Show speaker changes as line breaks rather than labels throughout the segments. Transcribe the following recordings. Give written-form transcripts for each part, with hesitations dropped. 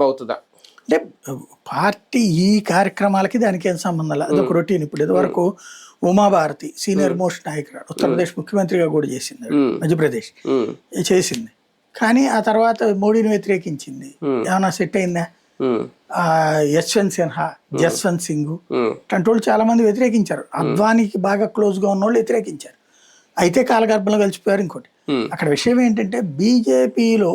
అవుతుందా?
అంటే పార్టీ ఈ కార్యక్రమాలకి దానికి ఏం సంబంధం లేదు, అదొక రొటీన్. ఇప్పుడు ఇదివరకు ఉమాభారతి సీనియర్ మోస్ట్ నాయకురాలు, ఉత్తరప్రదేశ్ ముఖ్యమంత్రిగా కూడా చేసింది, మధ్యప్రదేశ్ చేసింది. కానీ ఆ తర్వాత మోడీని వ్యతిరేకించింది, ఏమన్నా సెట్ అయిందా? యశ్వంత్ సిన్హా, జస్వంత్ సింగ్ ఇట్లాంటి వాళ్ళు చాలా మంది వ్యతిరేకించారు. అద్వానీకి బాగా క్లోజ్ గా ఉన్న వాళ్ళు వ్యతిరేకించారు, అయితే కాలగర్భంలో కలిసిపోయారు. ఇంకోటి అక్కడ విషయం ఏంటంటే బీజేపీలో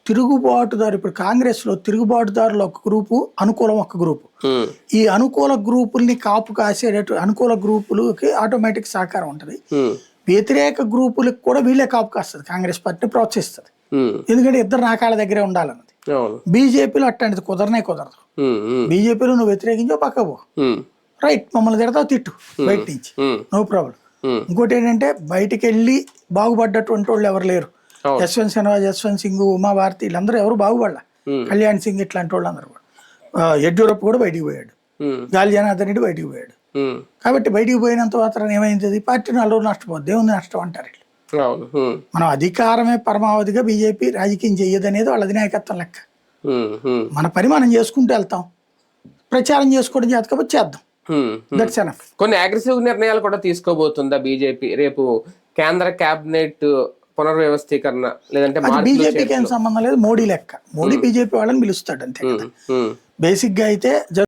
తిరుగుబాటుదారు, ఇప్పుడు కాంగ్రెస్ లో తిరుగుబాటుదారులు ఒక గ్రూపు, అనుకూలం ఒక గ్రూపు. ఈ అనుకూల గ్రూపుల్ని కాపు కాసేటట్టు అనుకూల గ్రూపులకి ఆటోమేటిక్ సహకారం ఉంటుంది, వ్యతిరేక గ్రూపులకు కూడా వీళ్ళే కాపు కాస్తుంది, కాంగ్రెస్ పార్టీని ప్రోత్సహిస్తుంది. ఎందుకంటే ఇద్దరు నాకాళ్ళ దగ్గరే ఉండాలన్నది. బీజేపీలో అట్లాంటిది కుదరదు. బీజేపీలో నువ్వు వ్యతిరేకించో పక్కపో, రైట్, మమ్మల్ని తిడతావు తిట్టు బయట నుంచి, నో ప్రాబ్లం. ఇంకోటి ఏంటంటే బయటికి వెళ్ళి బాగుపడ్డటువంటి వాళ్ళు ఎవరు లేరు. యశ్వంత్ సిన్హా, జస్వంత్ సింగ్, ఉమాభారతి వీళ్ళందరూ ఎవరు బాగుపడలా. కళ్యాణ్ సింగ్ ఇట్లాంటి వాళ్ళు అందరూ కూడా, యడ్యూరప్ప కూడా బయటికి పోయాడు, గాలి జనార్దన్ రెడ్డి బయటికి పోయాడు. కాబట్టి బయటికి పోయినంత మాత్రం ఏమైంది, పార్టీ 4 రోజులు నష్టపోద్ది, దేవుంది నష్టం అంటారు. మనం అధికారమే పరమావధిగా బీజేపీ రాజకీయం చెయ్యదు అనేది వాళ్ళ అధినాయకత్వం లెక్క. మన పని మనం చేసుకుంటూ వెళ్తాం, ప్రచారం చేసుకోవడం చేతకపోతే చేద్దాం, దట్స్ ఎనఫ్.
కొన్ని అగ్రెసివ్ నిర్ణయాలు కూడా తీసుకోబోతుందా బీజేపీ రేపు? కేంద్ర కేబినెట్ పునర్వ్యవస్థీకరణ లేదంటే
బీజేపీకి ఏం సంబంధం లేదు, మోడీ లెక్క. మోడీ బీజేపీ వాళ్ళని పిలుస్తాడు అంతే కదా. బేసిక్ గా అయితే